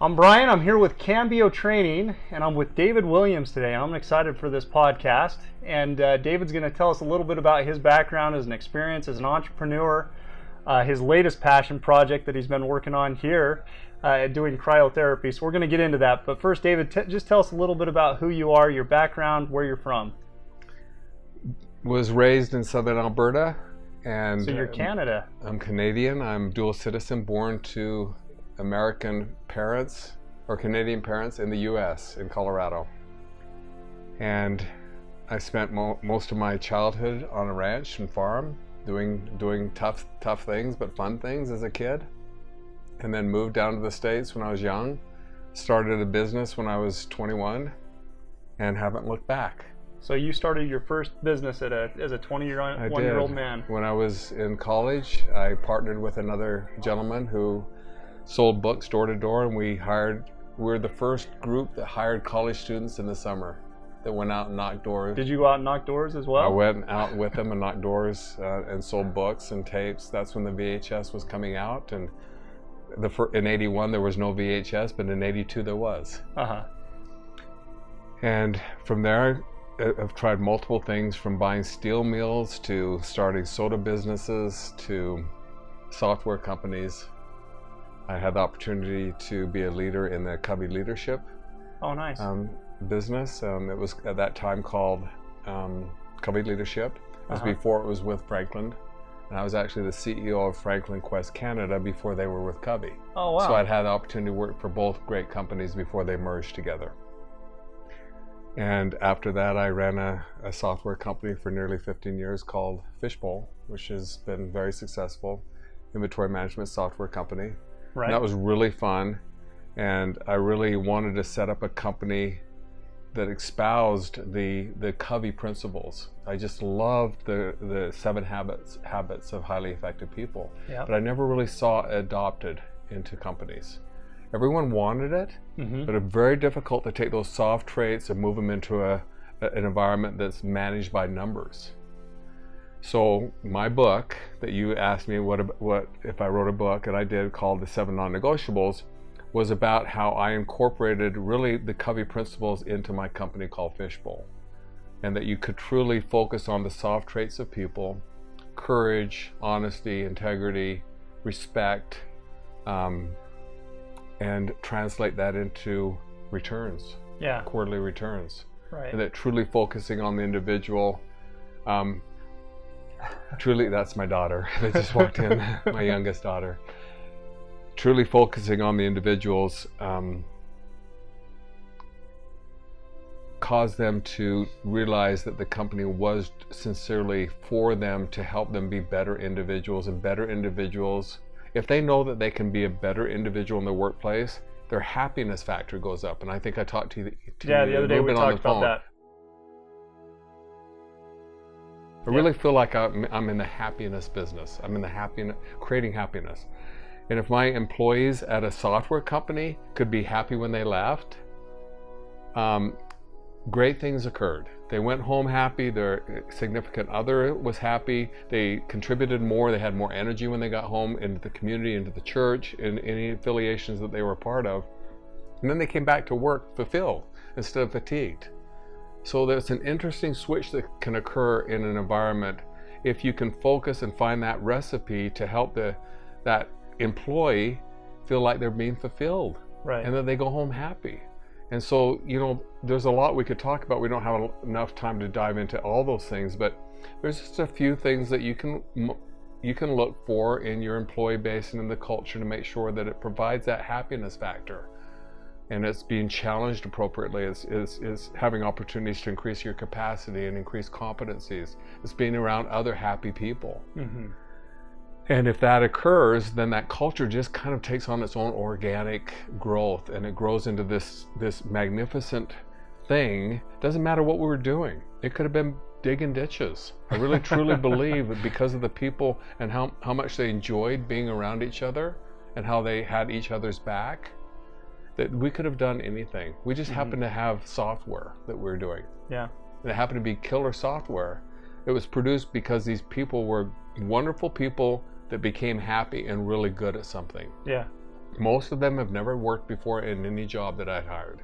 I'm Brian. I'm here with Cambio Training, and I'm with David Williams today. I'm excited for this podcast, and David's going to tell us a little bit about his background as an experience as an entrepreneur, his latest passion project that he's been working on here, doing cryotherapy. So we're going to get into that. But first, David, just tell us a little bit about who you are, your background, where you're from. Was raised in southern Alberta, and so you're Canada. I'm Canadian. I'm dual citizen, born to American parents or Canadian parents in the U.S. in Colorado, and I spent most of my childhood on a ranch and farm, doing tough things but fun things as a kid, and then moved down to the States when I was young. Started a business when I was 21, and haven't looked back. So you started your first business as a 21-year-old man. When I was in college, I partnered with another gentleman who sold books door to door, and we were the first group that hired college students in the summer that went out and knocked doors. Did you go out and knock doors as well? I went out with them and knocked doors and sold books and tapes. That's when the VHS was coming out, and in 81 there was no VHS, but in 82 there was. And from there I've tried multiple things, from buying steel mills to starting soda businesses to software companies. I had the opportunity to be a leader in the Covey leadership business. It was at that time called Covey Leadership. It was before it was with Franklin. And I was actually the CEO of Franklin Quest Canada before they were with Covey. Oh, wow. So I'd had the opportunity to work for both great companies before they merged together. And after that, I ran a software company for nearly 15 years called Fishbowl, which has been very successful, inventory management software company. Right. And that was really fun, and I really wanted to set up a company that espoused the Covey principles. I just loved the 7 habits of highly effective people, but I never really saw it adopted into companies. Everyone wanted it, but it's very difficult to take those soft traits and move them into an environment that's managed by numbers. So my book that you asked me what if I wrote a book, and I did, called The 7 Non-Negotiables, was about how I incorporated really the Covey principles into my company called Fishbowl, and that you could truly focus on the soft traits of people: courage, honesty, integrity, respect, and translate that into returns, quarterly returns. Right. And that truly focusing on the individual. Truly, that's my daughter that just walked in, my youngest daughter. Truly focusing on the individuals caused them to realize that the company was sincerely for them, to help them be better individuals. And better individuals, if they know that they can be a better individual in their workplace, their happiness factor goes up. And I think I talked to you the other day we talked about that. I really feel like I'm in the happiness business. I'm in the creating happiness. And if my employees at a software company could be happy when they left, great things occurred. They went home happy, their significant other was happy, they contributed more, they had more energy when they got home, into the community, into the church, in any affiliations that they were a part of. And then they came back to work fulfilled instead of fatigued. So there's an interesting switch that can occur in an environment if you can focus and find that recipe to help that employee feel like they're being fulfilled, right, and that they go home happy. And so, there's a lot we could talk about. We don't have enough time to dive into all those things, but there's just a few things that you can look for in your employee base and in the culture to make sure that it provides that happiness factor. And it's being challenged appropriately, is having opportunities to increase your capacity and increase competencies. It's being around other happy people. And if that occurs, then that culture just kind of takes on its own organic growth, and it grows into this magnificent thing. Doesn't matter what we were doing. It could have been digging ditches. I really truly believe that because of the people and how much they enjoyed being around each other and how they had each other's back, that we could have done anything. We just happened to have software that we're doing. Yeah. And it happened to be killer software. It was produced because these people were wonderful people that became happy and really good at something. Yeah. Most of them have never worked before in any job that I'd hired.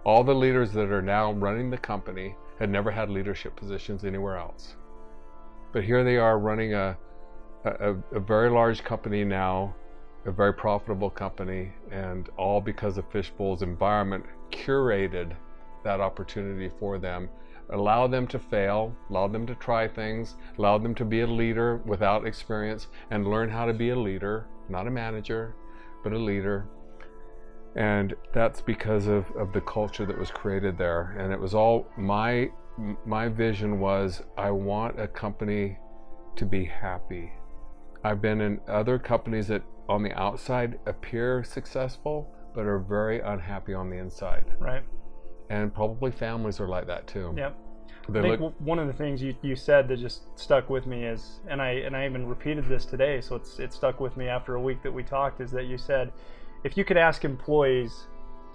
All the leaders that are now running the company had never had leadership positions anywhere else. But here they are running a very large company now, a very profitable company, and all because of Fishbowl's environment curated that opportunity for them, allowed them to fail, allowed them to try things, allowed them to be a leader without experience and learn how to be a leader, not a manager, but a leader. And that's because of the culture that was created there. And it was all, my vision was, I want a company to be happy. I've been in other companies that on the outside appear successful, but are very unhappy on the inside. Right. And probably families are like that too. Yep. I think one of the things you said that just stuck with me is, and I even repeated this today, so it stuck with me after a week that we talked, is that you said, if you could ask employees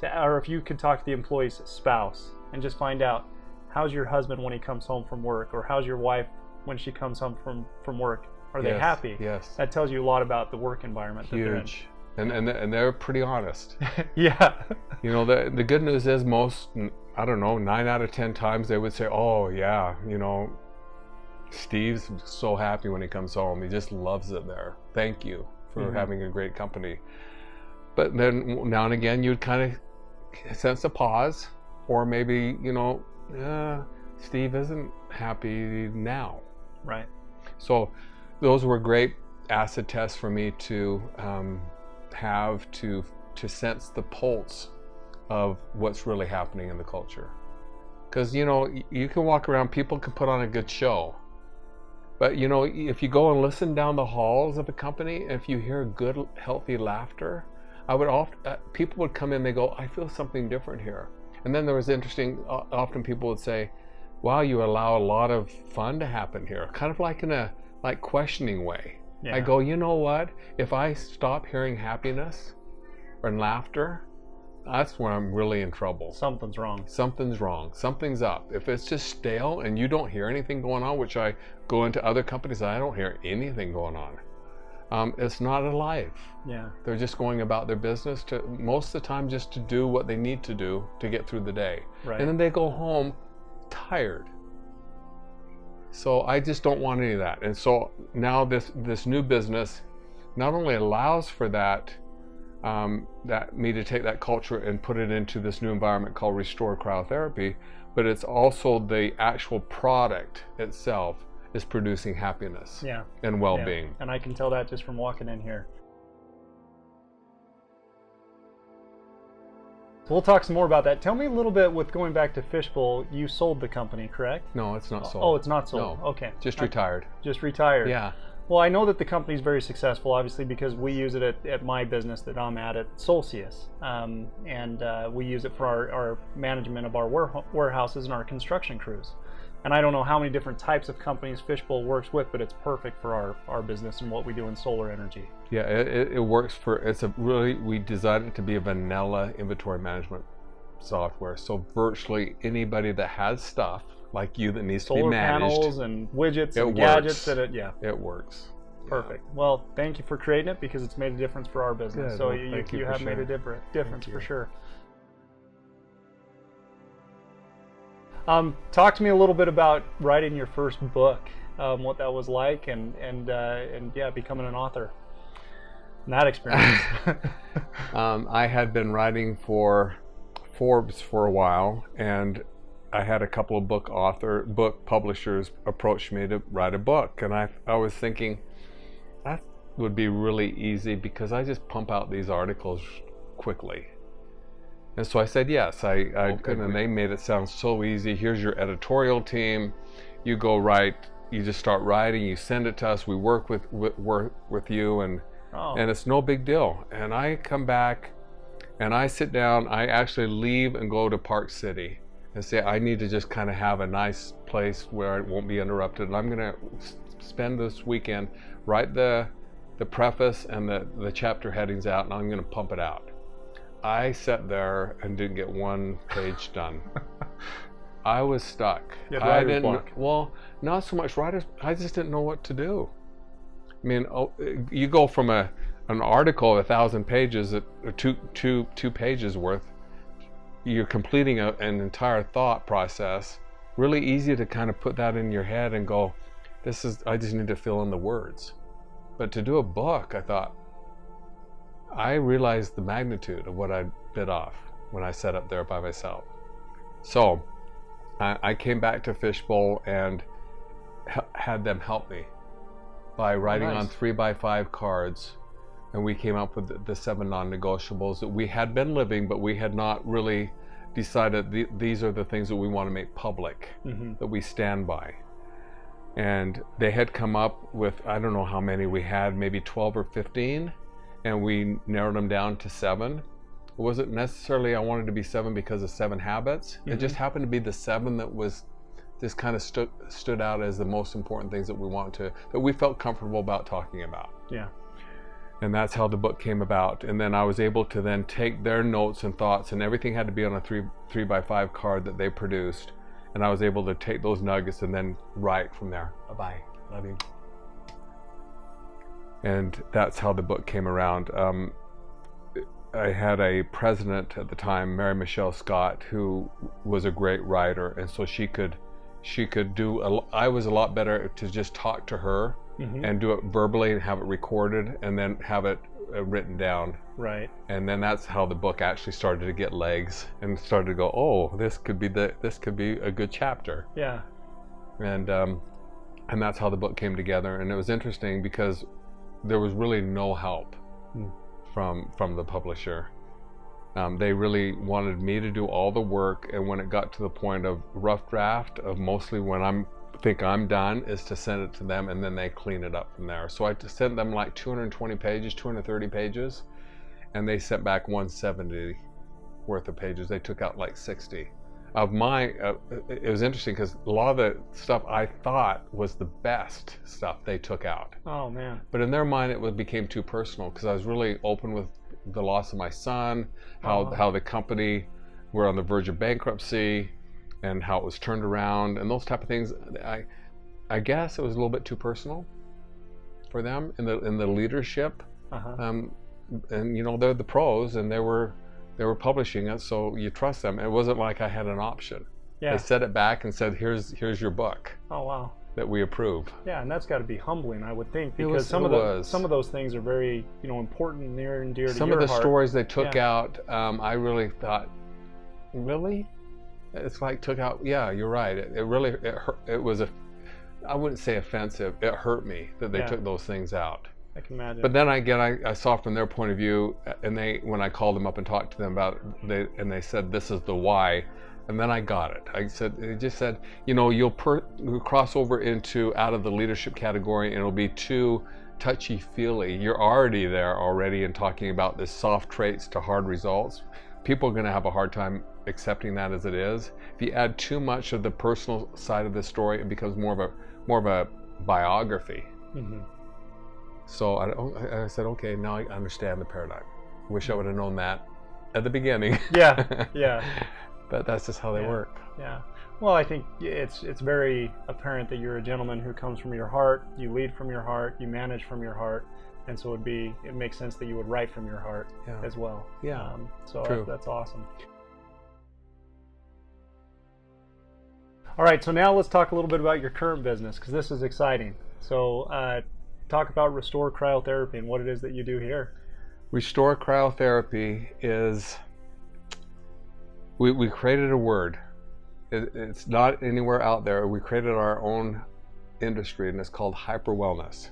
or if you could talk to the employee's spouse and just find out, how's your husband when he comes home from work, or how's your wife when she comes home from work? Are they happy? Yes. That tells you a lot about the work environment that they're in. Huge. And they're pretty honest. Yeah. You know, the good news is most, I don't know, 9 out of 10 times they would say, oh yeah, you know, Steve's so happy when he comes home. He just loves it there. Thank you for having a great company. But then now and again you'd kind of sense a pause, or maybe, you know, Steve isn't happy now. Right. So those were great acid tests for me to have to sense the pulse of what's really happening in the culture. Because, you know, you can walk around, people can put on a good show, but, you know, if you go and listen down the halls of a company, if you hear good, healthy laughter, people would come in, they go, I feel something different here. And then there was interesting, often people would say, wow, you allow a lot of fun to happen here, kind of like in a questioning way. Yeah. I go, you know what? If I stop hearing happiness and laughter, that's when I'm really in trouble. Something's wrong. Something's wrong. Something's up. If it's just stale and you don't hear anything going on, which I go into other companies, I don't hear anything going on. It's not alive. Yeah. They're just going about their business most of the time just to do what they need to do to get through the day. Right. And then they go home tired. So I just don't want any of that. And so now this new business not only allows for that me to take that culture and put it into this new environment called Restore Cryotherapy, but it's also the actual product itself is producing happiness and well-being. Yeah. And I can tell that just from walking in here. So we'll talk some more about that. Tell me a little bit, with going back to Fishbowl, you sold the company, correct? No, it's not sold. Oh, it's not sold. No, okay. Just retired. Just retired. Yeah. Well, I know that the company's very successful, obviously, because we use it at my business that I'm at Solcius. And we use it for our management of our warehouses and our construction crews. And I don't know how many different types of companies Fishbowl works with, but it's perfect for our business and what we do in solar energy. Yeah, it works for, we designed it to be a vanilla inventory management software. So virtually anybody that has stuff like you that needs to be managed. Solar panels and widgets and gadgets. It works. Perfect. Well, thank you for creating it, because it's made a difference for our business. Good. So Well, you have made a difference for sure. Talk to me a little bit about writing your first book, what that was like, and becoming an author. And that experience. I had been writing for Forbes for a while, and I had a couple of book publishers approach me to write a book, and I was thinking that would be really easy because I just pump out these articles quickly. And so I said yes. And they made it sound so easy. Here's your editorial team. You go write. You just start writing. You send it to us. We work with you, and it's no big deal. And I come back, and I sit down. I actually leave and go to Park City and say I need to just kind of have a nice place where it won't be interrupted. And I'm gonna spend this weekend, write the preface and the chapter headings out, and I'm gonna pump it out. I sat there and didn't get one page done. I was stuck. I didn't. Well, not so much writers. I just didn't know what to do. I mean, you go from a an article of 1,000 pages, two pages worth, you're completing an entire thought process. Really easy to kind of put that in your head and go, I just need to fill in the words. But to do a book, I thought, I realized the magnitude of what I bit off when I sat up there by myself. So I came back to Fishbowl and had them help me by writing on 3x5 cards, and we came up with the 7 non-negotiables that we had been living, but we had not really decided these are the things that we want to make public, that we stand by. And they had come up with, I don't know how many we had, maybe 12 or 15, and we narrowed them down to 7. It wasn't necessarily I wanted to be 7 because of 7 habits. It just happened to be the 7 that was just kind of stood out as the most important things that we felt comfortable about talking about. Yeah. And that's how the book came about. And then I was able to then take their notes and thoughts, and everything had to be on a 3x5 card that they produced. And I was able to take those nuggets and then write from there. Bye-bye, love you. And that's how the book came around. I had a president at the time, Mary Michelle Scott, who was a great writer. And so she could do, I was a lot better to just talk to her and do it verbally and have it recorded and then have it written down. Right. And then that's how the book actually started to get legs and started to go, oh, this could be a good chapter. Yeah. And that's how the book came together. And it was interesting because there was really no help from the publisher. They really wanted me to do all the work, and when it got to the point of rough draft, of mostly when I'm done, is to send it to them and then they clean it up from there. So I sent them like 220 pages, 230 pages, and they sent back 170 worth of pages. They took out like 60. Of my, it was interesting because a lot of the stuff I thought was the best stuff they took out. Oh man. But in their mind it became too personal because I was really open with the loss of my son, how the company were on the verge of bankruptcy, and how it was turned around, and those type of things. I guess it was a little bit too personal for them in the leadership. And they're the pros, and they were publishing it, so you trust them. It wasn't like I had an option. Yeah. They set it back and said, here's your book. Oh wow. That we approve. Yeah, and that's got to be humbling, I would think, because some of those things are very, important, near and dear to your heart. Some of the stories they took out, I really thought, really? It's like took out. Yeah, you're right. It really hurt. It was I wouldn't say offensive. It hurt me that they took those things out. I can imagine. But then I saw from their point of view, and when I called them up and talked to them about it, they said this is the why. And then I got it. They just said, you'll cross over into out of the leadership category, and it'll be too touchy-feely. You're already there already and talking about this soft traits to hard results. People are going to have a hard time accepting that as it is. If you add too much of the personal side of the story, it becomes more of a biography. So I said, okay, now I understand the paradigm. Wish I would have known that at the beginning. Yeah. But that's just how they work. Yeah. Well, I think it's very apparent that you're a gentleman who comes from your heart, you lead from your heart, you manage from your heart, and so it makes sense that you would write from your heart as well. Yeah. So that's awesome. All right, so now let's talk a little bit about your current business, because this is exciting. So talk about Restore Cryotherapy and what it is that you do here. Restore Cryotherapy is, we created a word. It's not anywhere out there. We created our own industry, and it's called hyper wellness.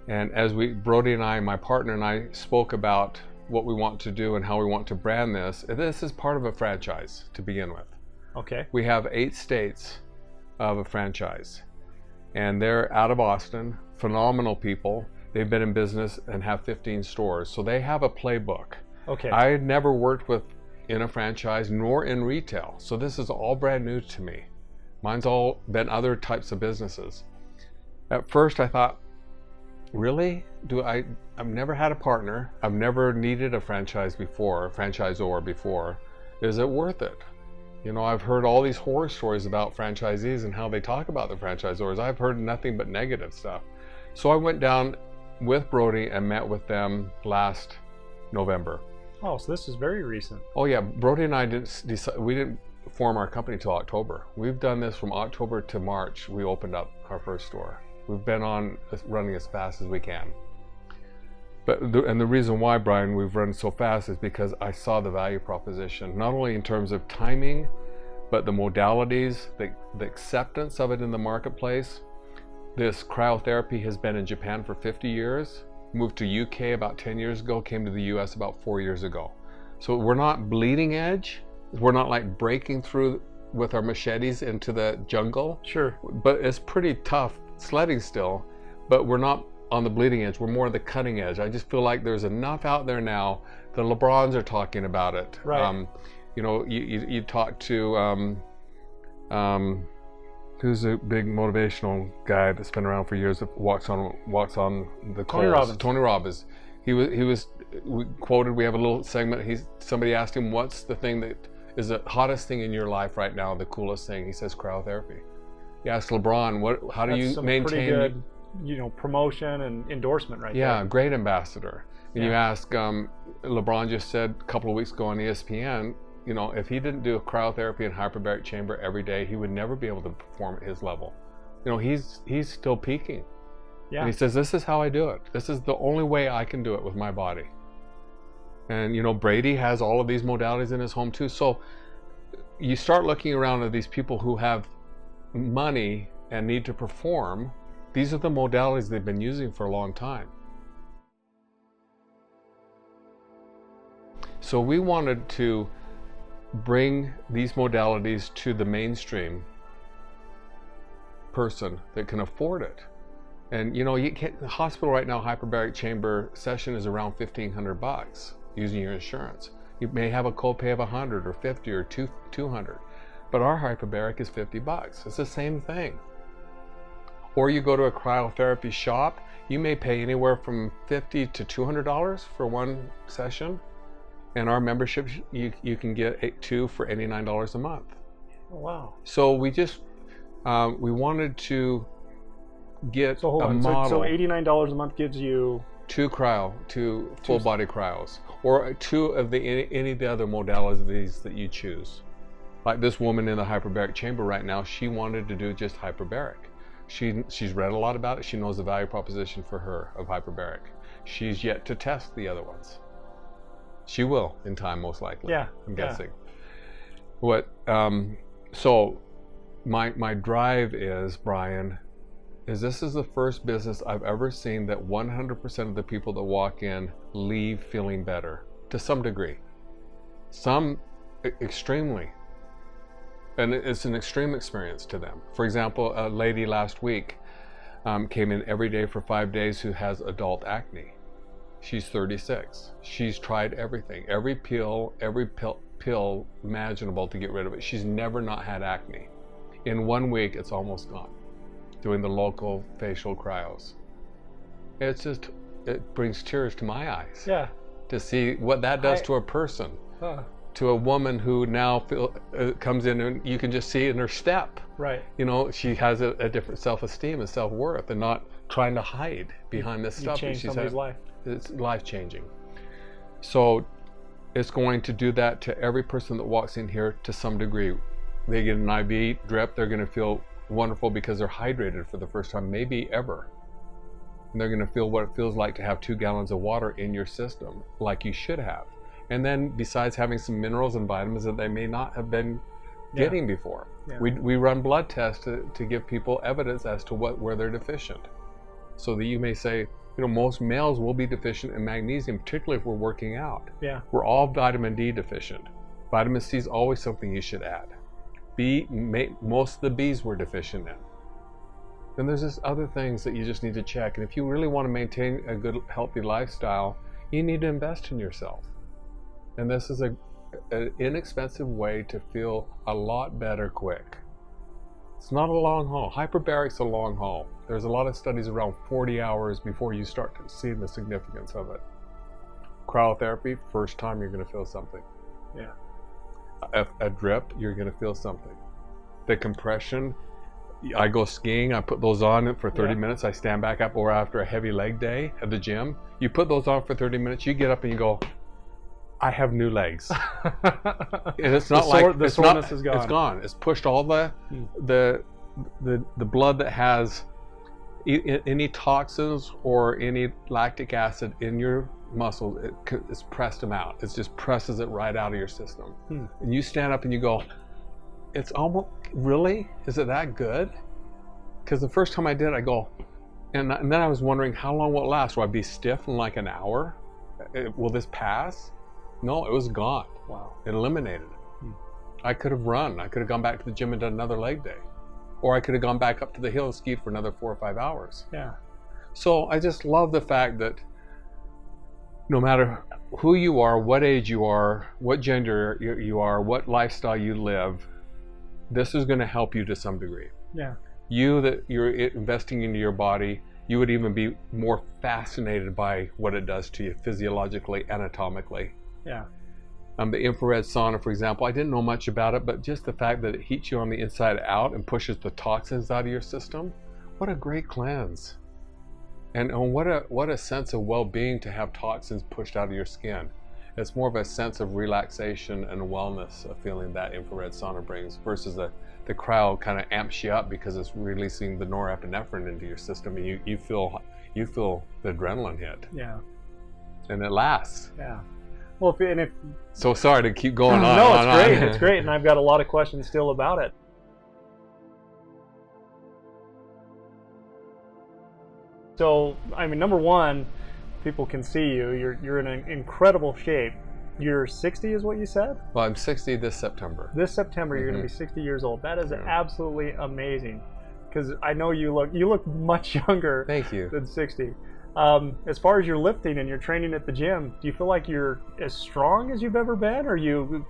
And as Brody and I, my partner and I, spoke about what we want to do and how we want to brand this is part of a franchise to begin with. Okay. We have 8 states of a franchise, and they're out of Austin. Phenomenal people. They've been in business and have 15 stores, so they have a playbook. Okay. I had never worked in a franchise nor in retail, so this is all brand new to me. Mine's all been other types of businesses. At first I thought, really? I've never had a partner. I've never needed a franchisor before. Is it worth it? I've heard all these horror stories about franchisees and how they talk about the franchisors. I've heard nothing but negative stuff. So I went down with Brody and met with them last November. Oh, so this is very recent. Oh yeah, Brody and I we didn't form our company till October. We've done this from October to March. We opened up our first store. We've been on running as fast as we can. But the reason why, Brian, we've run so fast is because I saw the value proposition, not only in terms of timing, but the modalities, the acceptance of it in the marketplace. This cryotherapy has been in Japan for 50 years, moved to UK about 10 years ago, came to the US about 4 years ago. So we're not bleeding edge. We're not like breaking through with our machetes into the jungle. Sure. But it's pretty tough sledding still, but we're not on the bleeding edge. We're more the cutting edge. I just feel like there's enough out there now. The LeBrons are talking about it. Right. You know, you talk to who's a big motivational guy that's been around for years that walks on the coals. Tony Robbins. Tony Robbins. We quoted. We have a little segment. Somebody asked him, "What's the thing that is the hottest thing in your life right now? The coolest thing?" He says, "Cryotherapy." He asked LeBron, "How do That's you some maintain?" pretty good, promotion and endorsement right there. Yeah, great ambassador. And Yeah. you ask, LeBron just said a couple of weeks ago on ESPN, if he didn't do a cryotherapy and hyperbaric chamber every day, he would never be able to perform at his level. He's still peaking. Yeah. And he says, "This is how I do it. This is the only way I can do it with my body." And Brady has all of these modalities in his home too. So you start looking around at these people who have money and need to perform. These are the modalities they've been using for a long time. So we wanted to bring these modalities to the mainstream person that can afford it. And you can't, the hospital right now, hyperbaric chamber session is around $1,500 using your insurance. You may have a copay of $100 or $50 or $200, but our hyperbaric is $50. It's the same thing. Or you go to a cryotherapy shop, you may pay anywhere from $50 to $200 for one session. And our membership, you can get 2 for $89 a month. Oh, wow. So we just, we wanted to get So hold a on. model. So $89 a month gives you 2 full body cryos, or 2 of any of the other modalities that you choose. Like this woman in the hyperbaric chamber right now, she wanted to do just hyperbaric. She's read a lot about it. She knows the value proposition for her of hyperbaric. She's yet to test the other ones. She will in time, most likely. Yeah, I'm guessing. So my drive is, Brian, this is the first business I've ever seen that 100% of the people that walk in leave feeling better to some degree. Some extremely. And it's an extreme experience to them. For example, a lady last week came in every day for 5 days who has adult acne. She's 36. She's tried everything, every pill imaginable to get rid of it. She's never not had acne. In 1 week, it's almost gone. Doing the local facial cryos. It brings tears to my eyes. Yeah. To see what that does to a person. To a woman who now comes in and you can just see it in her step. Right. She has a different self-esteem and self-worth and not trying to hide behind this stuff. You change somebody's life. It's life-changing. So it's going to do that to every person that walks in here to some degree. They get an IV drip, they're going to feel wonderful because they're hydrated for the first time, maybe ever. And they're going to feel what it feels like to have 2 gallons of water in your system, like you should have. And then besides having some minerals and vitamins that they may not have been getting before. Yeah. We run blood tests to give people evidence as to where they're deficient. So that you may say, most males will be deficient in magnesium, particularly if we're working out. Yeah. We're all vitamin D deficient. Vitamin C is always something you should add. Most of the Bs we're deficient in. Then there's just other things that you just need to check. And if you really want to maintain a good, healthy lifestyle, you need to invest in yourself. And this is an inexpensive way to feel a lot better quick. It's not a long haul. Hyperbaric's a long haul. There's a lot of studies around 40 hours before you start to see the significance of it. Cryotherapy, first time you're going to feel something. Yeah. A drip, you're going to feel something. The compression, I go skiing, I put those on for 30 Yeah. minutes, I stand back up, or after a heavy leg day at the gym, you put those on for 30 minutes, you get up and you go, I have new legs. And it's not the soreness is gone. It's gone. It's pushed all the blood that has any toxins or any lactic acid in your muscles. It's pressed them out. It just presses it right out of your system. And you stand up and you go, it's almost, really? Is it that good? Because the first time I did, I go, and then I was wondering, how long will it last? Will I be stiff in like an hour? Will this pass? No, it was gone. Wow. It eliminated it. I could have run. I could have gone back to the gym and done another leg day. Or I could have gone back up to the hill and skied for another 4 or 5 hours. Yeah. So I just love the fact that no matter who you are, what age you are, what gender you are, what lifestyle you live, this is going to help you to some degree. Yeah. That you're investing into your body, you would even be more fascinated by what it does to you physiologically, anatomically. Yeah. The infrared sauna, for example, I didn't know much about it, but just the fact that it heats you on the inside out and pushes the toxins out of your system, what a great cleanse. And what a sense of well-being to have toxins pushed out of your skin. It's more of a sense of relaxation and wellness, a feeling that infrared sauna brings, versus the cryo kind of amps you up because it's releasing the norepinephrine into your system, and you feel the adrenaline hit. Yeah. And it lasts. Yeah. Well, if so sorry to keep going on. No, it's great. It's great, and I've got a lot of questions still about it. So, I mean, number one, people can see you. You're in an incredible shape. You're 60, is what you said? Well, I'm 60 this September. This September, you're going to be 60 years old. That is absolutely amazing, because I know you look much younger. Thank you. Than 60. As far as your lifting and your training at the gym, do you feel like you're as strong as you've ever been?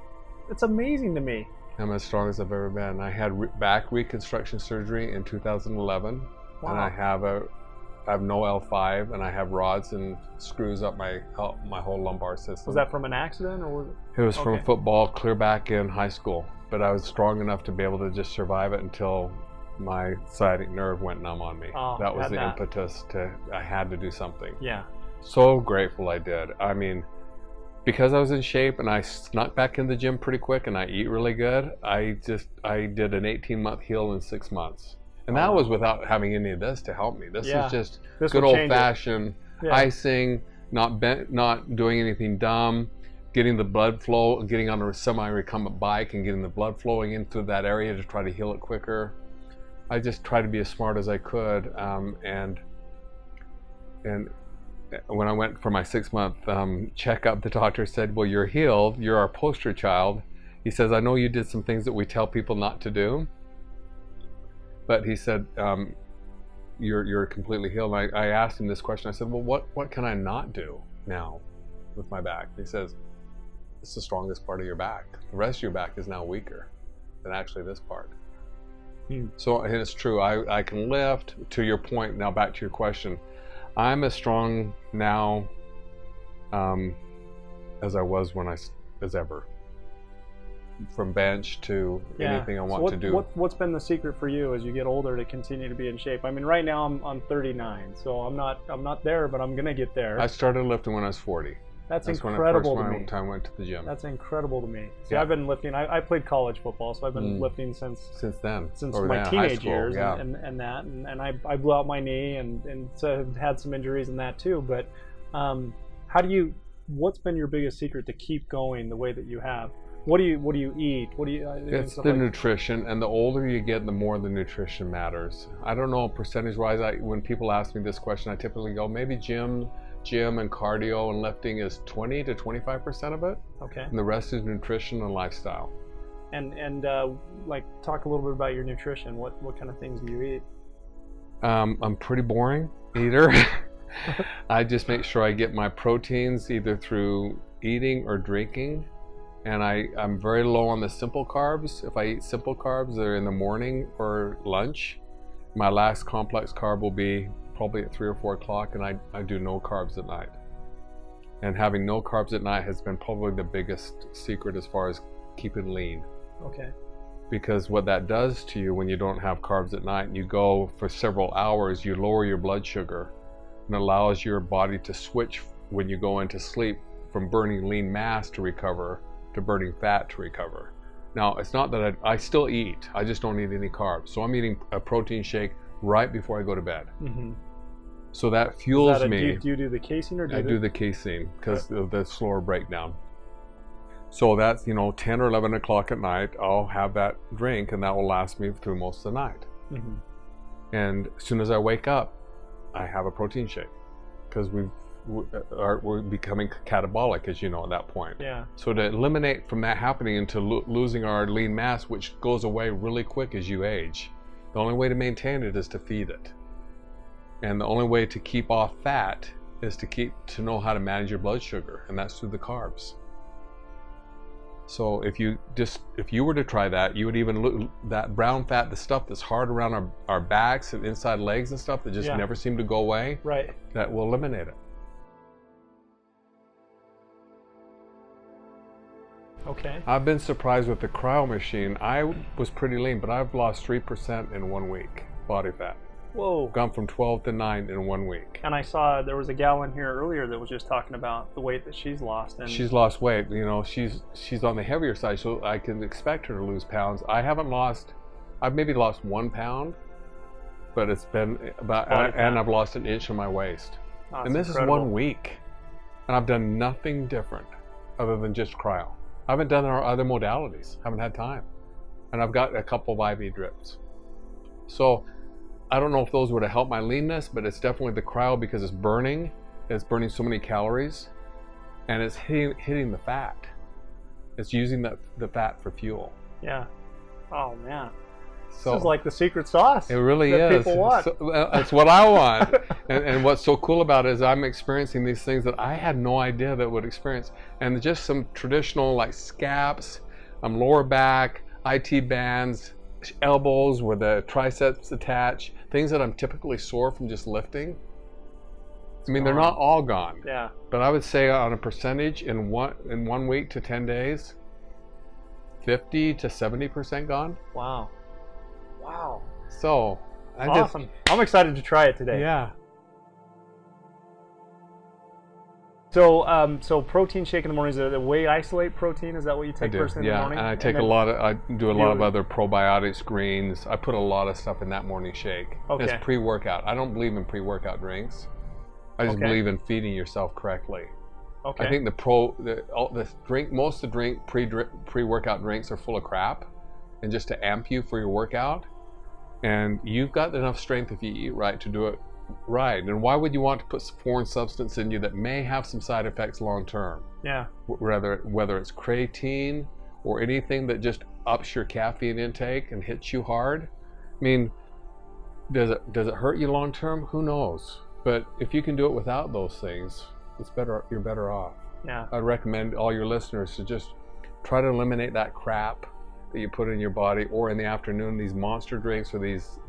It's amazing to me. I'm as strong as I've ever been. I had back reconstruction surgery in 2011, Wow. and I have no L5, and I have rods and screws up my whole lumbar system. Was that from an accident, or was it? It was from football, clear back in high school, but I was strong enough to be able to just survive it until my sciatic nerve went numb on me. Oh, that was the impetus I had to do something. Yeah. So grateful I did. I mean, because I was in shape and I snuck back in the gym pretty quick and I eat really good, I did an 18-month heal in 6 months. And that was without having any of this to help me. This is just good old-fashioned icing, not doing anything dumb, getting the blood flow, getting on a semi-recumbent bike and getting the blood flowing into that area to try to heal it quicker. I just tried to be as smart as I could, and when I went for my 6-month checkup, the doctor said, well, you're healed, you're our poster child. He says, I know you did some things that we tell people not to do, but he said, you're completely healed. And I asked him this question. I said, well, what can I not do now with my back? He says, it's the strongest part of your back. The rest of your back is now weaker than actually this part. So, and it's true, I can lift. To your point, now back to your question, I'm as strong now as I was as ever. From bench to anything I want to do. What's been the secret for you as you get older to continue to be in shape? I mean, right now I'm 39, so I'm not there, but I'm gonna get there. I started lifting when I was 40. That's incredible to me. When I went to the gym. That's incredible to me. See, I've been lifting. I played college football, so I've been lifting since my teenage years, and I blew out my knee and so I've had some injuries in that too. But what's been your biggest secret to keep going the way that you have? What do you eat? It's the nutrition, and the older you get, the more the nutrition matters. I don't know percentage-wise. When people ask me this question, I typically go, maybe gym and cardio and lifting is 20 to 25% of it. Okay. And the rest is nutrition and lifestyle. And like, talk a little bit about your nutrition. What kind of things do you eat? I'm pretty boring eater. I just make sure I get my proteins either through eating or drinking. And I'm very low on the simple carbs. If I eat simple carbs, they're in the morning or lunch. My last complex carb will be probably at 3 or 4 o'clock, and I do no carbs at night. And having no carbs at night has been probably the biggest secret as far as keeping lean. Okay. because what that does to you when you don't have carbs at night and you go for several hours, you lower your blood sugar and allows your body to switch when you go into sleep from burning lean mass to recover to burning fat to recover. Now, it's not that I still eat, I just don't eat any carbs. So I'm eating a protein shake right before I go to bed. Mm-hmm. So that fuels me. Do you do the casein or I do the casein because of the slower breakdown. So that's, 10 or 11 o'clock at night, I'll have that drink and that will last me through most of the night. Mm-hmm. And as soon as I wake up, I have a protein shake because we're becoming catabolic, as you know, at that point. Yeah. So to eliminate from that happening into losing our lean mass, which goes away really quick as you age, the only way to maintain it is to feed it. And the only way to keep off fat is to know how to manage your blood sugar, and that's through the carbs. So if you were to try that, you would even look that brown fat, the stuff that's hard around our backs and inside legs and stuff that just never seem to go away. Right. That will eliminate it. Okay. I've been surprised with the cryo machine. I was pretty lean, but I've lost 3% in 1 week, body fat. Whoa. Gone from 12 to 9 in 1 week. And I saw there was a gal in here earlier that was just talking about the weight that she's lost. And she's lost weight. She's on the heavier side, so I can expect her to lose pounds. I've maybe lost 1 pound, but it's been about, and I've lost 1 inch on my waist. Oh, and this incredible. is 1 week. And I've done nothing different other than just cryo. I haven't done our other modalities. Haven't had time. And I've got a couple of IV drips. So I don't know if those would have helped my leanness, but it's definitely the cryo because it's burning. It's burning so many calories, and it's hitting the fat. It's using the fat for fuel. Yeah. Oh man. So this is like the secret sauce. It really that is. People want. It's what I want. and what's so cool about it is I'm experiencing these things that I had no idea that would experience. And just some traditional like scaps, lower back, IT bands, elbows where the triceps attach, things that I'm typically sore from just lifting. I mean, they're not all gone. Yeah. But I would say on a percentage in 1 week to 10 days, 50 to 70% gone. Wow. Wow. So awesome. I'm excited to try it today. Yeah. So protein shake in the morning, is it the whey isolate protein? Is that what you take first thing in the morning? And I take I do a lot of other probiotics, greens. I put a lot of stuff in that morning shake. Okay. It's pre-workout. I don't believe in pre-workout drinks. I just believe in feeding yourself correctly. Okay. I think most of the pre-workout drinks are full of crap, and just to amp you for your workout. And you've got enough strength if you eat right to do it right. And why would you want to put foreign substance in you that may have some side effects long term? Yeah. Whether it's creatine or anything that just ups your caffeine intake and hits you hard. I mean, does it hurt you long term? Who knows? But if you can do it without those things, you're better off. Yeah. I'd recommend all your listeners to just try to eliminate that crap that you put in your body, or in the afternoon, these monster drinks or these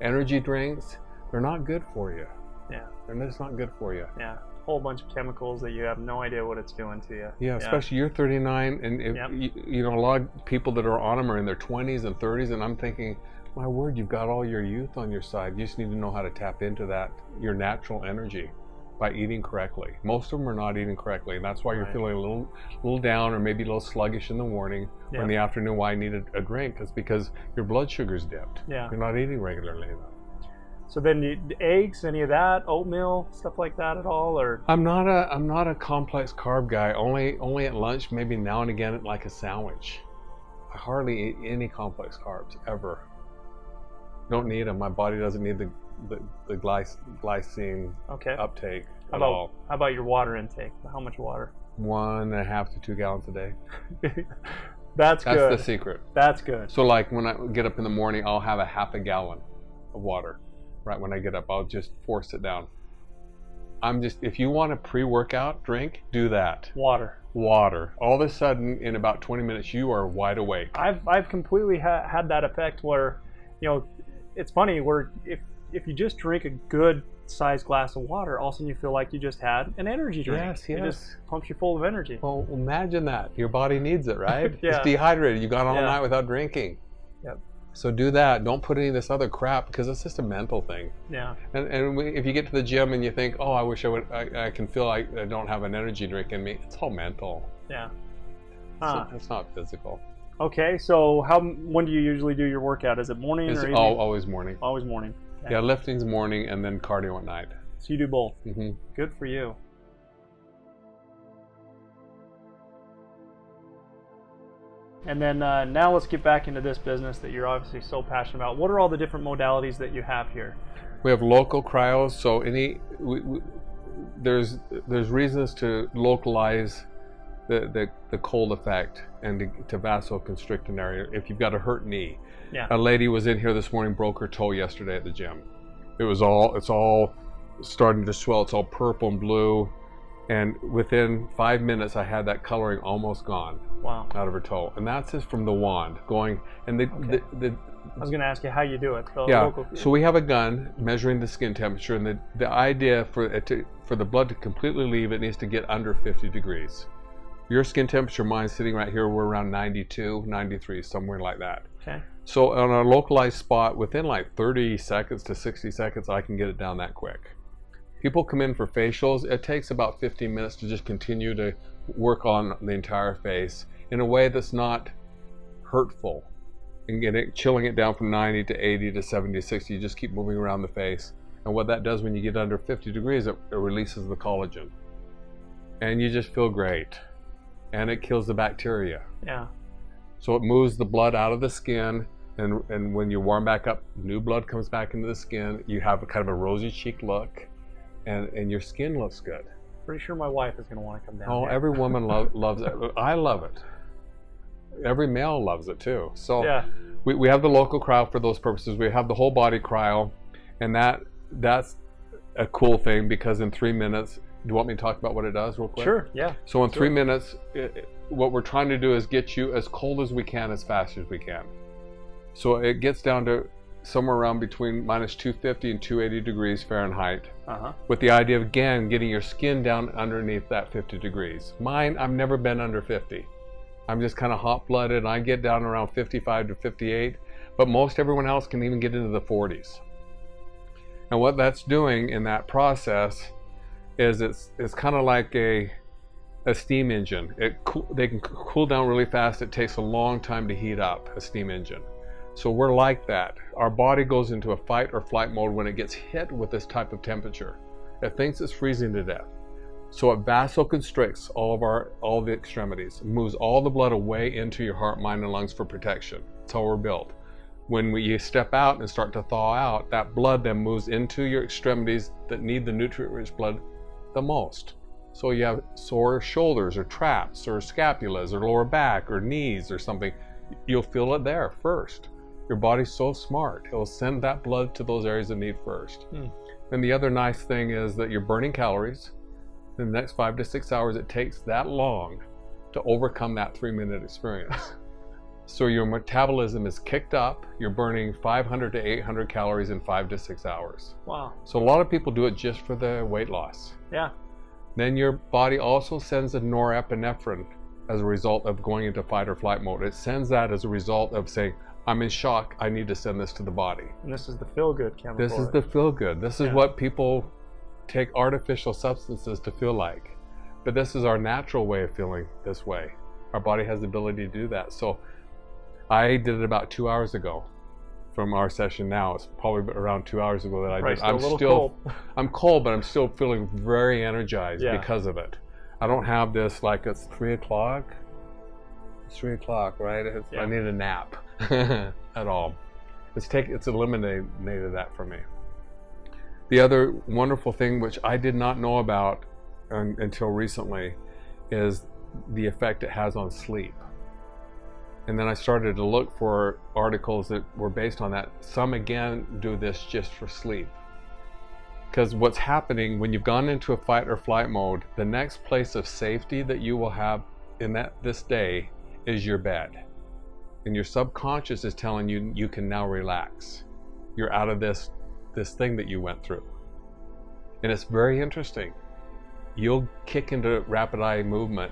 energy drinks. They're not good for you. Yeah. They're just not good for you. Yeah. A whole bunch of chemicals that you have no idea what it's doing to you. Yeah, especially you're 39, and a lot of people that are on them are in their 20s and 30s, and I'm thinking, my word, you've got all your youth on your side. You just need to know how to tap into that, your natural energy, by eating correctly. Most of them are not eating correctly, and that's why you're feeling a little down or maybe a little sluggish in the morning or in the afternoon. Why I need a drink is because your blood sugar's dipped. Yeah. You're not eating regularly enough. So then, eggs, any of that, oatmeal, stuff like that at all, or? I'm not a complex carb guy. Only at lunch, maybe now and again, like a sandwich. I hardly eat any complex carbs ever. Don't need them. My body doesn't need the glycine uptake at all. How about your water intake? How much water? 1.5 to 2 gallons a day. That's good. That's the secret. That's good. So like when I get up in the morning, I'll have a half a gallon of water. Right when I get up, I'll just force it down. If you want a pre-workout drink, do that. Water. All of a sudden, in about 20 minutes, you are wide awake. I've completely had that effect where, it's funny where if you just drink a good sized glass of water, all of a sudden you feel like you just had an energy drink. Yes. It just pumps you full of energy. Well, imagine that. Your body needs it, right? Yeah. It's dehydrated. You got all night without drinking. Yep. So do that. Don't put any of this other crap, because it's just a mental thing. Yeah. And if you get to the gym and you think, oh, I wish I can feel like I don't have an energy drink in me, it's all mental. Yeah. It's not physical. Okay, so when do you usually do your workout? Is it morning or evening? Always morning. Always morning. Okay. Yeah, lifting's morning and then cardio at night. So you do both. Mm-hmm. Good for you. And then now let's get back into this business that you're obviously so passionate about. What are all the different modalities that you have here? We have local cryos, so there's reasons to localize the cold effect and to vasoconstrict an area if you've got a hurt knee. Yeah. A lady was in here this morning, broke her toe yesterday at the gym. It's all starting to swell. It's all purple and blue, and within 5 minutes I had that coloring almost gone. Wow. Out of her toe, and that's just from the wand going. And I was going to ask you how you do it. So we have a gun measuring the skin temperature, and the idea for the blood to completely leave, it needs to get under 50 degrees. Your skin temperature, mine's sitting right here, we're around 92, 93, somewhere like that. Okay. So on a localized spot, within like 30 seconds to 60 seconds, I can get it down that quick. People come in for facials, it takes about 15 minutes to just continue to work on the entire face in a way that's not hurtful, and chilling it down from 90 to 80 to 70 to 60. You just keep moving around the face, and what that does when you get under 50 degrees, it releases the collagen, and you just feel great, and it kills the bacteria. Yeah. So it moves the blood out of the skin, and when you warm back up, new blood comes back into the skin. You have a kind of a rosy cheek look, and your skin looks good. Pretty sure my wife is going to want to come down. Oh, here. every woman loves it. I love it. Every male loves it too. So yeah. we have the local cryo for those purposes. We have the whole body cryo, and that's a cool thing, because in 3 minutes, do you want me to talk about what it does real quick? Sure, yeah. So in 3 minutes, what we're trying to do is get you as cold as we can, as fast as we can. So it gets down to somewhere around between minus 250 and 280 degrees Fahrenheit, with the idea of, again, getting your skin down underneath that 50 degrees. Mine, I've never been under 50. I'm just kind of hot-blooded, and I get down around 55 to 58, but most everyone else can even get into the 40s. And what that's doing in that process is it's kind of like a steam engine. They can cool down really fast. It takes a long time to heat up, a steam engine. So we're like that. Our body goes into a fight or flight mode when it gets hit with this type of temperature. It thinks it's freezing to death. So it vasoconstricts all the extremities, moves all the blood away into your heart, mind, and lungs for protection. That's how we're built. When you step out and start to thaw out, that blood then moves into your extremities that need the nutrient-rich blood the most. So you have sore shoulders or traps or scapulas or lower back or knees or something, you'll feel it there first. Your body's so smart, it'll send that blood to those areas of need first. And the other nice thing is that you're burning calories. In the next 5 to 6 hours, it takes that long to overcome that 3-minute experience. So your metabolism is kicked up, you're burning 500 to 800 calories in 5 to 6 hours. Wow. So a lot of people do it just for the weight loss. Yeah. Then your body also sends a norepinephrine as a result of going into fight or flight mode. It sends that as a result of saying, I'm in shock, I need to send this to the body. And this is the feel-good chemical. This is the feel-good. This is what people take artificial substances to feel like. But this is our natural way of feeling this way. Our body has the ability to do that. So I did it about 2 hours ago from our session now. It's probably around 2 hours ago that I did. I'm cold, but I'm still feeling very energized because of it. I don't have this like it's 3 o'clock. It's 3 o'clock, right? I need a nap at all. It's eliminated that for me. The other wonderful thing, which I did not know about until recently, is the effect it has on sleep. And then I started to look for articles that were based on that. Some, again, do this just for sleep. Because what's happening when you've gone into a fight or flight mode, the next place of safety that you will have in this day is your bed. And your subconscious is telling you, you can now relax. You're out of this thing that you went through. And it's very interesting. You'll kick into rapid eye movement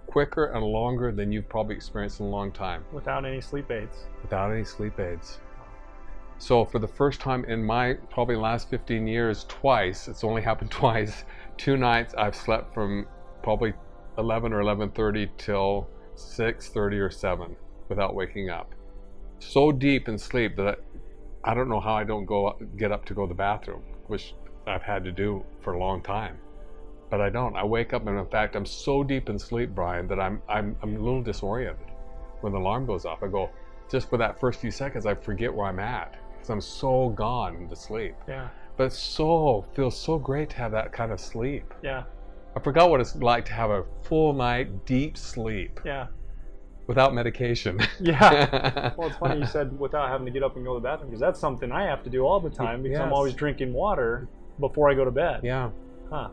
quicker and longer than you've probably experienced in a long time. Without any sleep aids. Without any sleep aids. So for the first time in my probably last 15 years, twice, it's only happened twice, 2 nights I've slept from probably 11 or 11:30 till 6:30 or 7 without waking up. So deep in sleep that I don't know how I don't get up to go to the bathroom, which I've had to do for a long time. But I don't. I wake up, and in fact, I'm so deep in sleep, Brian, that I'm a little disoriented. When the alarm goes off, I go, just for that first few seconds, I forget where I'm at, because I'm so gone into sleep. Yeah. But feels so great to have that kind of sleep. Yeah. I forgot what it's like to have a full night, deep sleep. Yeah. Without medication. Yeah. Well, it's funny you said without having to get up and go to the bathroom, because that's something I have to do all the time, because I'm always drinking water before I go to bed. Yeah. Huh.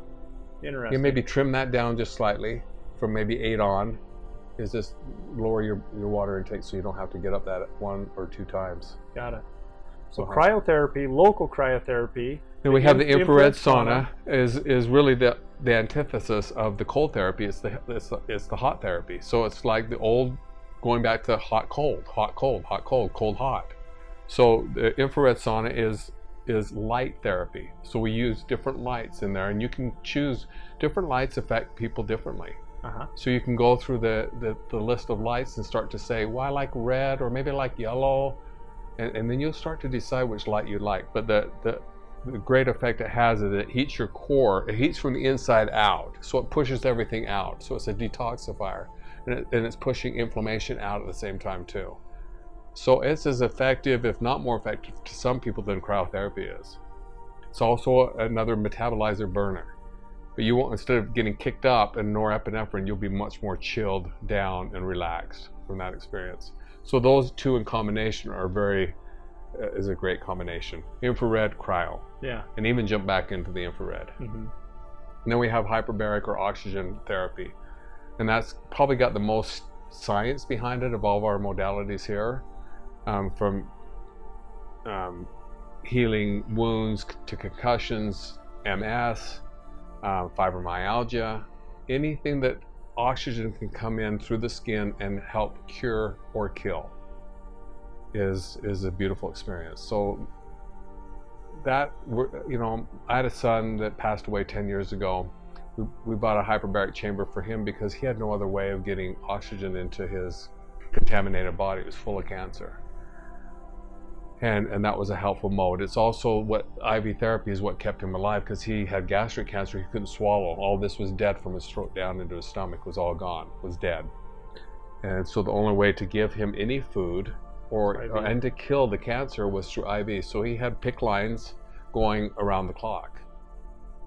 Interesting. You maybe trim that down just slightly from maybe 8 on. Is just lower your water intake so you don't have to get up that 1 or 2 times. Got it. So cryotherapy, local cryotherapy. Then we have the infrared sauna is really the antithesis of the cold therapy. It's the hot therapy. So it's like the old, going back to hot cold, hot cold, hot cold, cold hot. So the infrared sauna is light therapy. So we use different lights in there, and you can choose different lights affect people differently. So you can go through the list of lights and start to say, well, I like red, or maybe I like yellow, and then you'll start to decide which light you like. But the great effect it has is it heats your core. It heats from the inside out, so it pushes everything out. So it's a detoxifier, and it's pushing inflammation out at the same time too. So it's as effective, if not more effective, to some people than cryotherapy is. It's also another metabolizer burner. But you won't, instead of getting kicked up in norepinephrine, you'll be much more chilled down and relaxed from that experience. So those two in combination is a great combination. Infrared, cryo. Yeah. And even jump back into the infrared. And then we have hyperbaric or oxygen therapy. And that's probably got the most science behind it of all of our modalities here. From healing wounds to concussions, MS, fibromyalgia, anything that oxygen can come in through the skin and help cure or kill is a beautiful experience. So that, I had a son that passed away 10 years ago. We bought a hyperbaric chamber for him because he had no other way of getting oxygen into his contaminated body. It was full of cancer. And that was a helpful mode. It's also what IV therapy is what kept him alive, because he had gastric cancer. He couldn't swallow. All this was dead from his throat down into his stomach, was all gone, was dead. And so the only way to give him any food and to kill the cancer was through IV. So he had PICC lines going around the clock.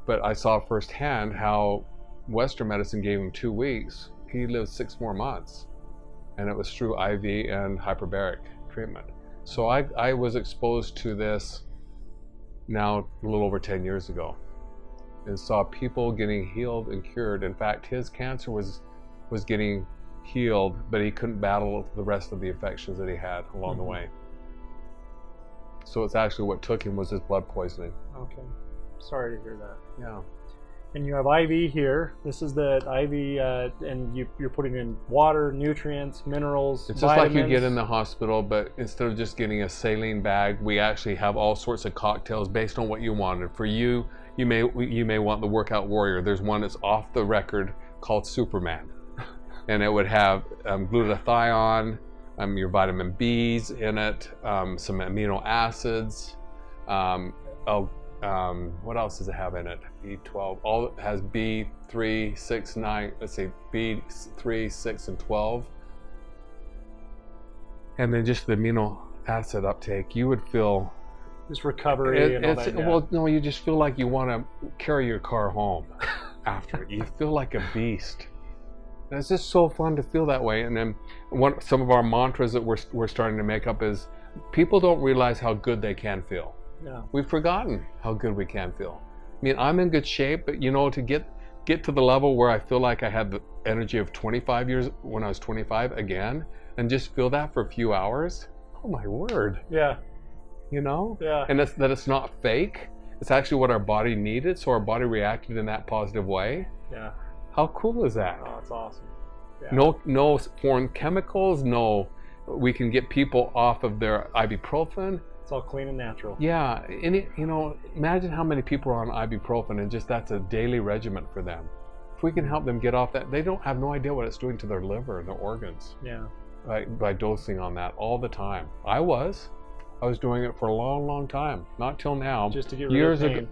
But I saw firsthand how Western medicine gave him 2 weeks. He lived 6 more months. And it was through IV and hyperbaric treatment. So I was exposed to this now a little over 10 years ago, and saw people getting healed and cured. In fact, his cancer was getting healed, but he couldn't battle the rest of the infections that he had along the way. So it's actually what took him was his blood poisoning. Okay. Sorry to hear that. Yeah. And you have IV here. This is the IV, and you're putting in water, nutrients, minerals, It's vitamins. just like you get in the hospital, but instead of just getting a saline bag, we actually have all sorts of cocktails based on what you wanted. For you may want the Workout Warrior. There's one that's off the record called Superman, and it would have glutathione, your vitamin B's in it, some amino acids. What else does it have in it? B12. All it has B3, 6, 9. Let's see, B3, 6, and 12. And then just the amino acid uptake. You would feel just recovery and all that. Yeah. Well, no, you just feel like you want to carry your car home after it. You feel like a beast. And it's just so fun to feel that way. And then some of our mantras that we're starting to make up is people don't realize how good they can feel. Yeah. We've forgotten how good we can feel. I mean, I'm in good shape, but to get to the level where I feel like I had the energy of 25 years when I was 25 again, and just feel that for a few hours. Oh my word. Yeah. Yeah. And that it's not fake. It's actually what our body needed, so our body reacted in that positive way. Yeah. How cool is that? Oh, that's awesome. Yeah. No foreign chemicals. No, we can get people off of their ibuprofen. It's all clean and natural. Yeah, imagine how many people are on ibuprofen and just that's a daily regimen for them. If we can help them get off that, they don't have no idea what it's doing to their liver and their organs. Yeah. By dosing on that all the time. I was doing it for a long, long time. Not till now. Just to get rid Years of pain. ago,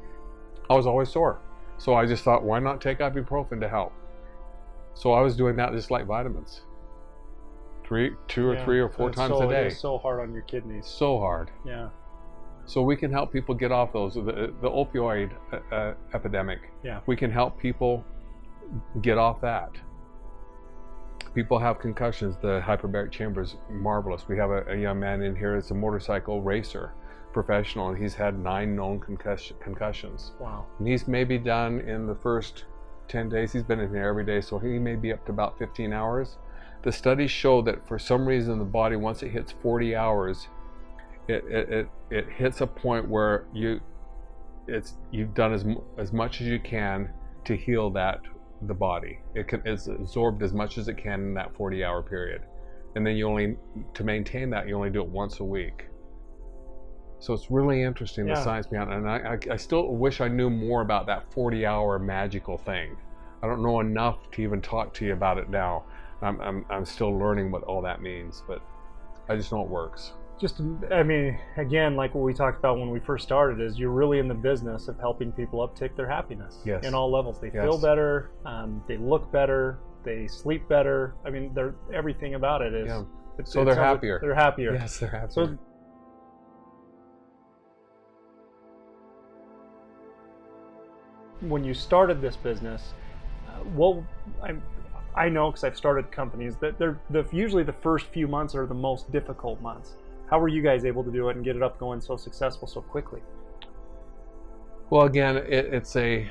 I was always sore. So I just thought, why not take ibuprofen to help? So I was doing that just like vitamins. Two or three or four times a day. It's so hard on your kidneys. So hard. Yeah. So we can help people get off those. The opioid epidemic. Yeah. We can help people get off that. People have concussions. The hyperbaric chamber is marvelous. We have a young man in here that's a motorcycle racer, professional, and he's had 9 known concussions. Wow. And he's maybe done in the first 10 days. He's been in here every day, so he may be up to about 15 hours. The studies show that for some reason the body, once it hits 40 hours, it hits a point where you've done as much as you can to heal the body. It's absorbed as much as it can in that 40-hour period, and then to maintain that, you only do it once a week. So it's really interesting, the science behind it, and I still wish I knew more about that 40-hour magical thing. I don't know enough to even talk to you about it now. I'm still learning what all that means, but I just know it works. Again, like what we talked about when we first started, is you're really in the business of helping people uptick their happiness. Yes. In all levels. They feel better, they look better, they sleep better. I mean, everything about it is. Yeah. So they're happier. They're happier. Yes, they're happier. So, when you started this business, I know because I've started companies that usually the first few months are the most difficult months. How were you guys able to do it and get it up going so successful so quickly? Well, again, it's a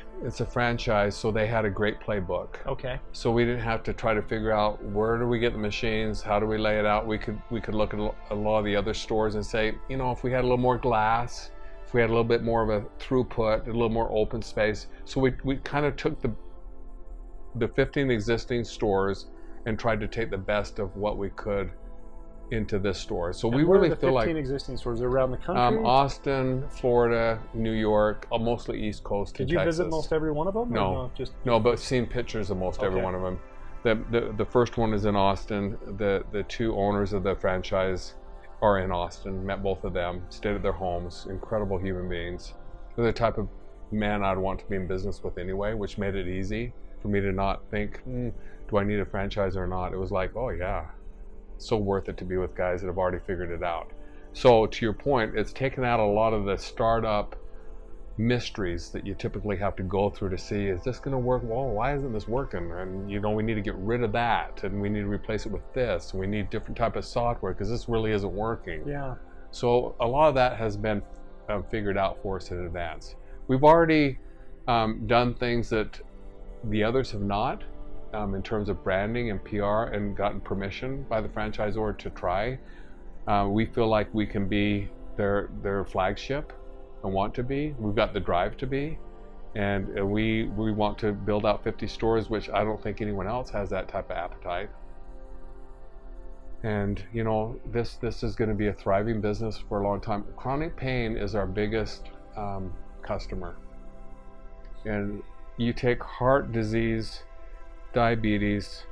franchise, so they had a great playbook. Okay. So we didn't have to try to figure out where do we get the machines, how do we lay it out. We could look at a lot of the other stores and say, if we had a little more glass, if we had a little bit more of a throughput, a little more open space. So we kind of took the 15 existing stores and tried to take the best of what we could into this store. So we really feel like 15 existing stores around the country. Austin, Florida, New York, mostly East Coast. Did you visit most every one of them? No, no, but seen pictures of most every one of them. The first one is in Austin. The 2 owners of the franchise are in Austin. Met both of them. Stayed at their homes. Incredible human beings. They're the type of man I'd want to be in business with anyway, which made it easy for me to not think, do I need a franchise or not? It was like, oh yeah, so worth it to be with guys that have already figured it out. So to your point, it's taken out a lot of the startup mysteries that you typically have to go through to see, is this going to work? Well, why isn't this working? And we need to get rid of that, and we need to replace it with this, and we need different type of software because this really isn't working. Yeah. So a lot of that has been figured out for us in advance. We've already done things that the others have not, in terms of branding and PR, and gotten permission by the franchisor to try. We feel like we can be their flagship and want to be. We've got the drive to be, and we want to build out 50 stores, which I don't think anyone else has that type of appetite. And this is going to be a thriving business for a long time. Chronic pain is our biggest customer, and you take heart disease, diabetes,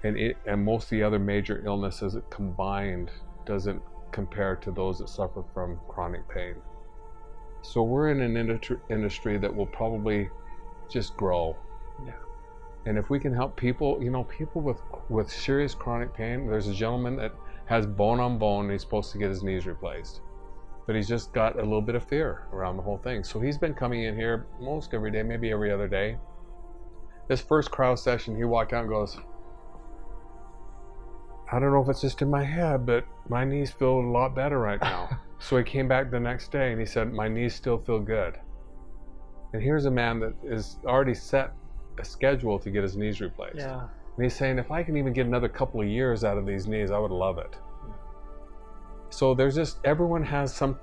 and most of the other major illnesses combined doesn't compare to those that suffer from chronic pain. So we're in an industry that will probably just grow. Yeah. And if we can help people, people with serious chronic pain, there's a gentleman that has bone on bone and he's supposed to get his knees replaced. But he's just got a little bit of fear around the whole thing. So he's been coming in here most every day, maybe every other day. This first cryo session, he walked out and goes, I don't know if it's just in my head, but my knees feel a lot better right now. So he came back the next day and he said, my knees still feel good. And here's a man that is already set a schedule to get his knees replaced. Yeah. And he's saying, if I can even get another couple of years out of these knees, I would love it. So there's just, everyone has some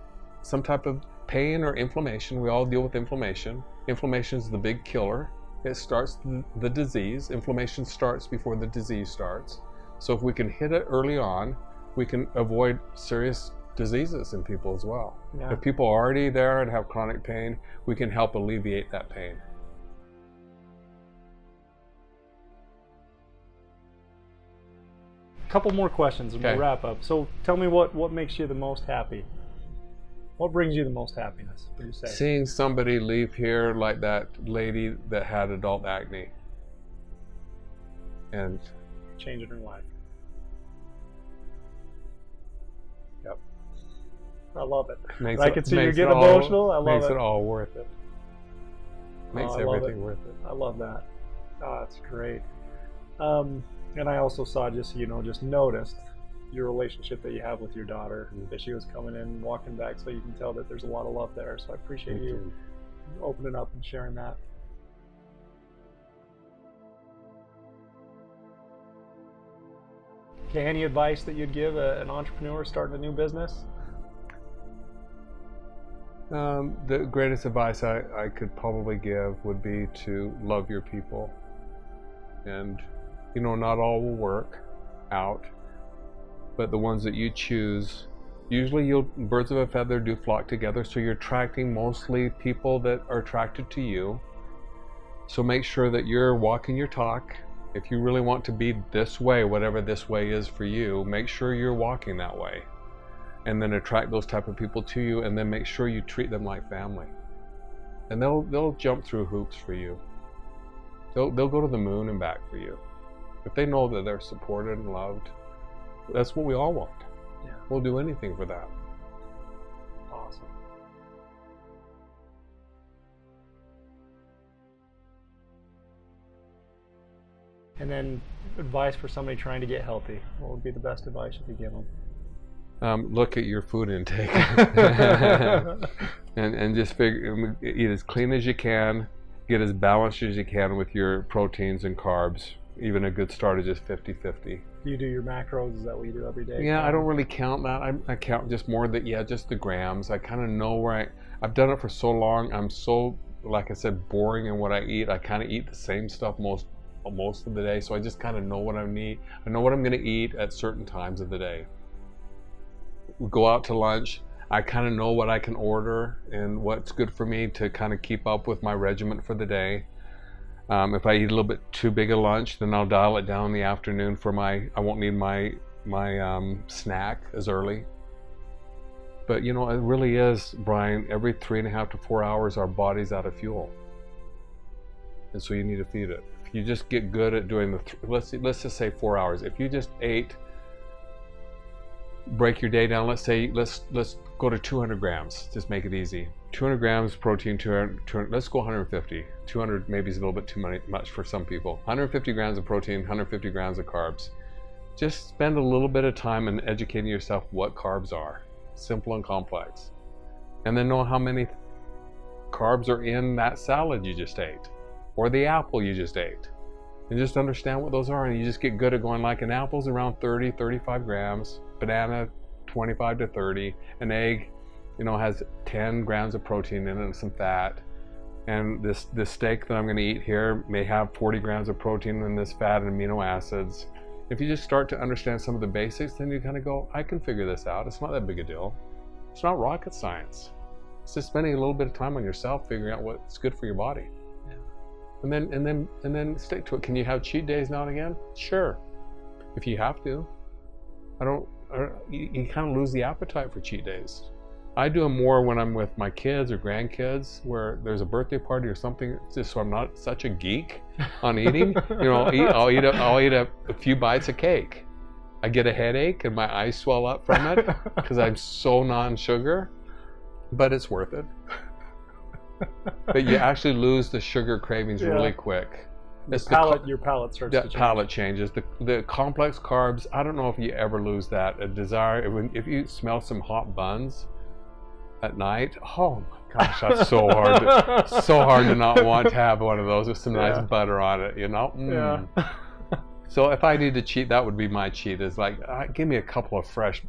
type of pain or inflammation. We all deal with inflammation. Inflammation is the big killer. it starts the disease. Inflammation starts before the disease starts. So if we can hit it early on, we can avoid serious diseases in people as well. Yeah. If people are already there and have chronic pain, we can help alleviate that pain. Couple more questions and Okay. we'll wrap up. So tell me what makes you the most happy? What brings you the most happiness, would you say? Seeing somebody leave here like that lady that had adult acne. And Changing her life. yep. I love it. Makes I it- can see you makes get it all- emotional. I love makes it. it all worth it. Makes I love everything it. worth it. I love that. Oh, that's great. And I also saw, just so you know, just noticed your relationship that you have with your daughter, that she was coming in and walking back, so you can tell that there's a lot of love there. So I appreciate Thank you you. opening up and sharing that. Okay, any advice that you'd give an entrepreneur starting a new business? The greatest advice I could probably give would be to love your people. And, you know, not all will work out, but the ones that you choose, usually birds of a feather do flock together, so you're attracting mostly people that are attracted to you. So make sure that you're walking your talk. If you really want to be this way, whatever this way is for you, make sure you're walking that way. And then attract those type of people to you, and then make sure you treat them like family. And they'll jump through hoops for you. They'll go to the moon and back for you. If they know that they're supported and loved, that's what we all want. Yeah. We'll do anything for that. Awesome. And then advice for somebody trying to get healthy. What would be the best advice you could give them? Look at your food intake. and just eat as clean as you can, get as balanced as you can with your proteins and carbs. Even a good start is just 50-50. Do you do your macros? Is that what you do every day? Yeah, I don't really count that. I count just more just the grams. I kind of know where I've done it for so long. I'm so, like I said, boring in what I eat. I kind of eat the same stuff most of the day, so I just kind of know what I need. I know what I'm going to eat at certain times of the day. We go out to lunch. I kind of know what I can order and what's good for me to kind of keep up with my regimen for the day. If I eat a little bit too big a lunch, then I'll dial it down in the afternoon for I won't need my snack as early. But you know, it really is, Brian, every 3.5 to 4 hours our body's out of fuel. And so you need to feed it. If you just get good at doing let's just say 4 hours. If you just ate, break your day down, let's go to 200 grams, just make it easy. 200 grams protein, 200, let's go 150. 200 maybe is a little bit too much for some people. 150 grams of protein, 150 grams of carbs. Just spend a little bit of time in educating yourself what carbs are, simple and complex. And then know how many carbs are in that salad you just ate, or the apple you just ate. And just understand what those are, and you just get good at going, like an apple's around 30, 35 grams, banana 25 to 30, an egg, you know, has 10 grams of protein in it and some fat. And this steak that I'm going to eat here may have 40 grams of protein and this fat and amino acids. If you just start to understand some of the basics, then you kind of go, I can figure this out. It's not that big a deal. It's not rocket science. It's just spending a little bit of time on yourself, figuring out what's good for your body. Yeah. And then stick to it. Can you have cheat days now and again? Sure, if you have to. You kind of lose the appetite for cheat days. I do them more when I'm with my kids or grandkids, where there's a birthday party or something, just so I'm not such a geek on eating. You know, I'll eat a few bites of cake. I get a headache and my eyes swell up from it because I'm so non-sugar, but it's worth it. But you actually lose the sugar cravings really quick. Your palate starts to change. Palate changes. The complex carbs, I don't know if you ever lose that. A desire, if you smell some hot buns at night, oh my gosh, that's so hard to not want to have one of those with some nice butter on it, you know? Yeah. So if I need to cheat, that would be my cheat, is like, give me a couple of fresh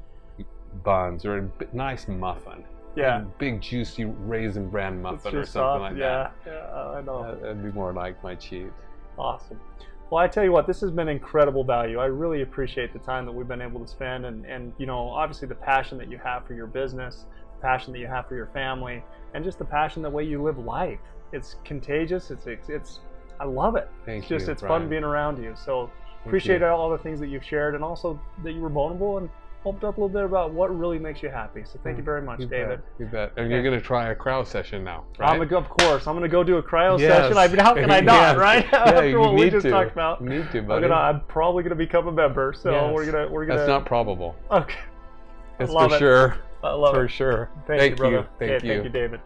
buns or a nice muffin. Yeah. And big juicy raisin bran muffin or just something soft. like Yeah, that. yeah, I know. That'd be more like my cheat. Awesome. Well, I tell you what, this has been incredible value. I really appreciate the time that we've been able to spend, and you know, obviously the passion that you have for your business, the passion that you have for your family, and just the passion the way you live life. It's contagious. It's I love it. Thank you. It's fun being around you. So appreciate all the things that you've shared, and also that you were vulnerable and opened up a little bit about what really makes you happy. So thank you very much, David. You bet. And you're going to try a cryo session now, right? Of course. I'm going to go do a cryo session. I mean, how can I not, right? Yeah, After what we just to. talked about. You need to, buddy. I'm probably going to become a member. So we're gonna. That's not probable. Okay. It's for sure. I love it. For sure. Thank you, brother. Thank you. Thank you, David.